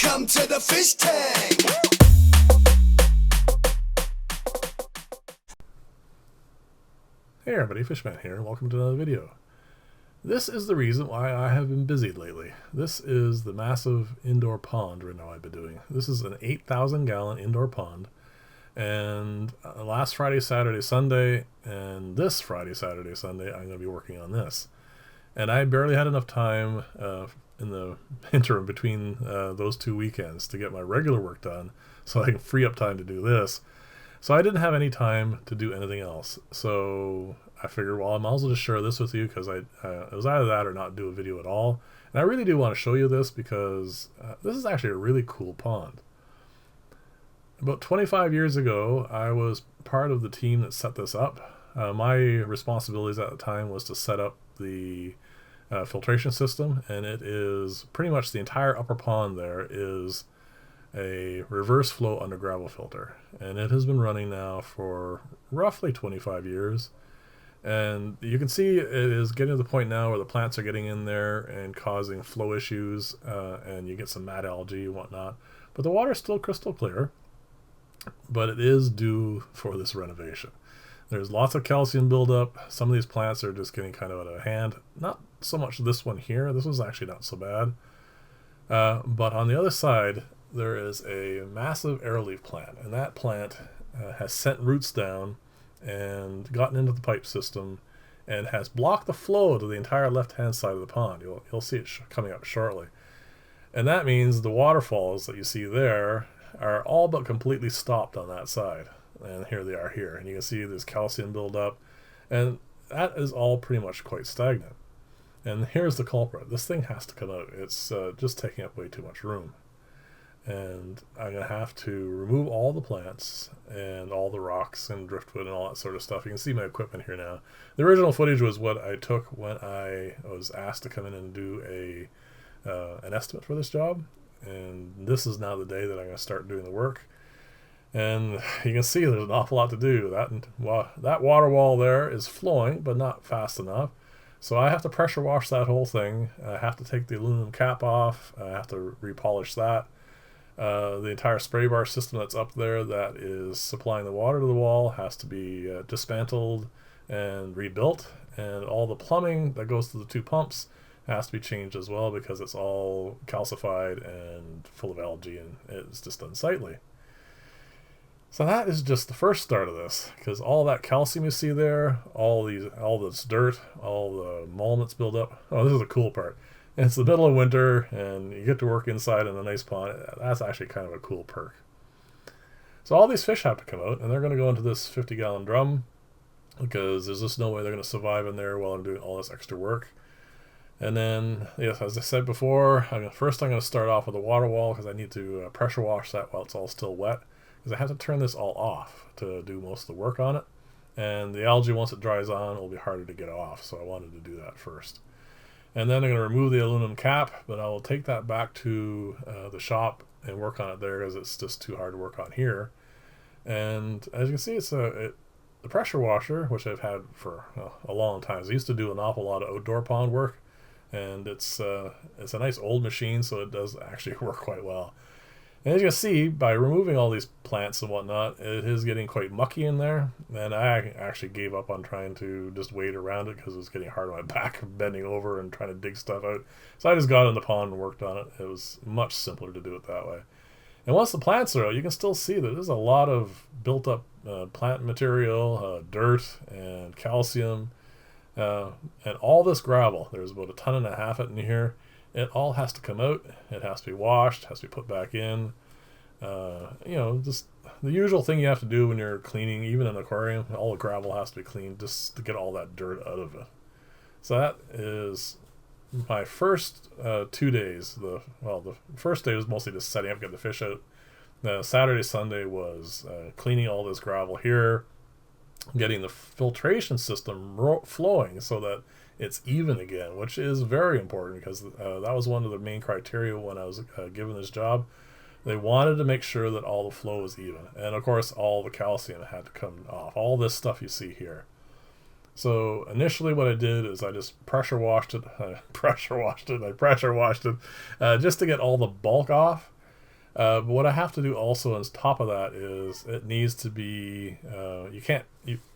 Welcome to the fish tank. Hey everybody, Fishman here, welcome to another video. This is the reason why I have been busy lately. This is the massive indoor pond Reno I've been doing. This is an 8,000 gallon indoor pond, and last Friday, Saturday, Sunday, and this Friday, Saturday, Sunday, I'm going to be working on this. And I barely had enough time in the interim between those 2 weekends to get my regular work done so I can free up time to do this. So I didn't have any time to do anything else. So I figured, well, I might as well just share this with you because it was either that or not do a video at all. And I really do want to show you this because this is actually a really cool pond. About 25 years ago, I was part of the team that set this up. My responsibilities at the time was to set up the filtration system, and it is pretty much the entire upper pond there is a reverse flow under gravel filter, and it has been running now for roughly 25 years. And you can see it is getting to the point now where the plants are getting in there and causing flow issues, and you get some mad algae and whatnot, but the water is still crystal clear. But it is due for this renovation. There's lots of calcium buildup. Some of these plants are just getting kind of out of hand. Not so much this one here. This one's actually not so bad. But on the other side, there is a massive arrowleaf plant. And that plant has sent roots down and gotten into the pipe system and has blocked the flow to the entire left-hand side of the pond. You'll see it coming up shortly. And that means the waterfalls that you see there are all but completely stopped on that side. And here they are here. And you can see this calcium buildup. And that is all pretty much quite stagnant. And here's the culprit. This thing has to come out. It's just taking up way too much room. And I'm going to have to remove all the plants and all the rocks and driftwood and all that sort of stuff. You can see my equipment here now. The original footage was what I took when I was asked to come in and do an estimate for this job. And this is now the day that I'm going to start doing the work. And you can see there's an awful lot to do. That water wall there is flowing, but not fast enough. So I have to pressure wash that whole thing. I have to take the aluminum cap off. I have to repolish that. The entire spray bar system that's up there that is supplying the water to the wall has to be dismantled and rebuilt. And all the plumbing that goes to the two pumps has to be changed as well because it's all calcified and full of algae and it's just unsightly. So that is just the first start of this, because all that calcium you see there, all this dirt, all the mulm that's built up. Oh, this is the cool part. And it's the middle of winter and you get to work inside in a nice pond. That's actually kind of a cool perk. So all these fish have to come out and they're going to go into this 50-gallon drum because there's just no way they're going to survive in there while I'm doing all this extra work. And then, yes, as I said before, first I'm going to start off with a water wall because I need to pressure wash that while it's all still wet. Because I have to turn this all off to do most of the work on it. And the algae, once it dries on, will be harder to get off. So I wanted to do that first. And then I'm going to remove the aluminum cap, but I will take that back to the shop and work on it there because it's just too hard to work on here. And as you can see, it's the pressure washer, which I've had for a long time. I used to do an awful lot of outdoor pond work. And it's a nice old machine, so it does actually work quite well. And as you can see, by removing all these plants and whatnot, it is getting quite mucky in there. And I actually gave up on trying to just wade around it because it was getting hard on my back, bending over and trying to dig stuff out. So I just got in the pond and worked on it. It was much simpler to do it that way. And once the plants are out, you can still see that there's a lot of built up plant material, dirt and calcium. And all this gravel, there's about 1.5 tons in here. It all has to come out. It has to be washed, has to be put back in. Just the usual thing you have to do when you're cleaning, even an aquarium. All the gravel has to be cleaned just to get all that dirt out of it. So that is my first 2 days. The first day was mostly just setting up, getting the fish out. Saturday, Sunday was cleaning all this gravel here, getting the filtration system flowing so that it's even again, which is very important because that was one of the main criteria when I was given this job. They wanted to make sure that all the flow was even. And of course, all the calcium had to come off. All this stuff you see here. So initially what I did is I just pressure washed it just to get all the bulk off. But what I have to do also on top of that is it needs to be,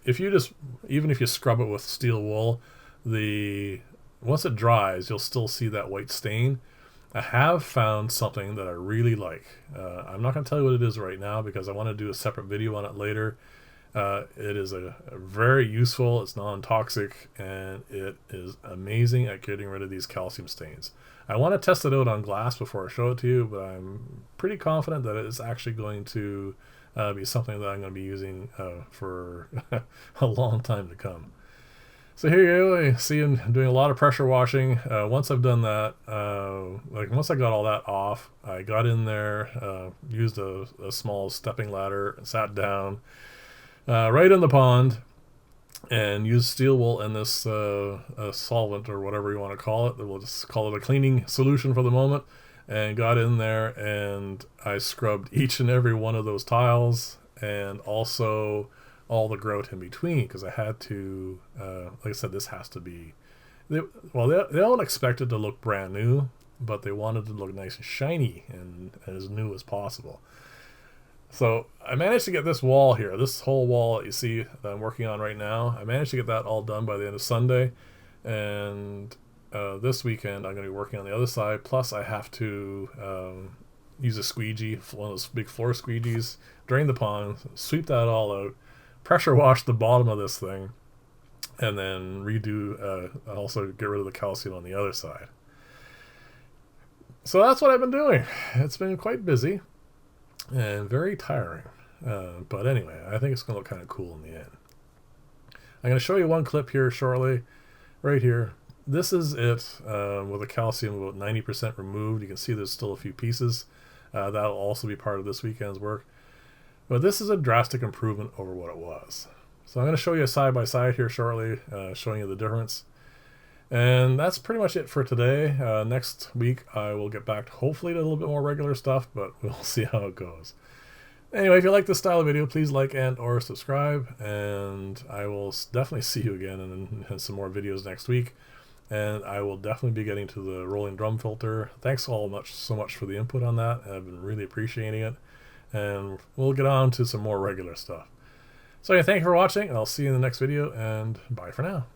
if you just, even if you scrub it with steel wool, once it dries, you'll still see that white stain. I have found something that I really like. I'm not going to tell you what it is right now because I want to do a separate video on it later. It is a very useful, it's non-toxic, and it is amazing at getting rid of these calcium stains. I want to test it out on glass before I show it to you, but I'm pretty confident that it's actually going to be something that I'm going to be using for a long time to come. So here you go. I see I'm doing a lot of pressure washing. Once I've done that, once I got all that off, I got in there, used a small stepping ladder, and sat down right in the pond, and used steel wool and this solvent or whatever you want to call it. We'll just call it a cleaning solution for the moment. And got in there and I scrubbed each and every one of those tiles and also all the grout in between because I had to, like I said, this has to be, they don't expect it to look brand new, but they wanted it to look nice and shiny and as new as possible. So I managed to get this wall here, this whole wall that you see that I'm working on right now, I managed to get that all done by the end of Sunday. And this weekend I'm going to be working on the other side. Plus I have to use a squeegee, one of those big floor squeegees, drain the pond, sweep that all out, pressure wash the bottom of this thing, and then redo, also get rid of the calcium on the other side. So that's what I've been doing. It's been quite busy and very tiring. But anyway, I think it's going to look kind of cool in the end. I'm going to show you one clip here shortly, right here. This is it with the calcium about 90% removed. You can see there's still a few pieces. That'll also be part of this weekend's work. But this is a drastic improvement over what it was. So I'm going to show you a side-by-side here shortly, showing you the difference. And that's pretty much it for today. Next week I will get back to hopefully to a little bit more regular stuff, but we'll see how it goes. Anyway, if you like this style of video, please like and or subscribe, and I will definitely see you again in some more videos next week. And I will definitely be getting to the rolling drum filter. Thanks all so much for the input on that. I've been really appreciating it. And we'll get on to some more regular stuff. So yeah, thank you for watching, and I'll see you in the next video, and bye for now.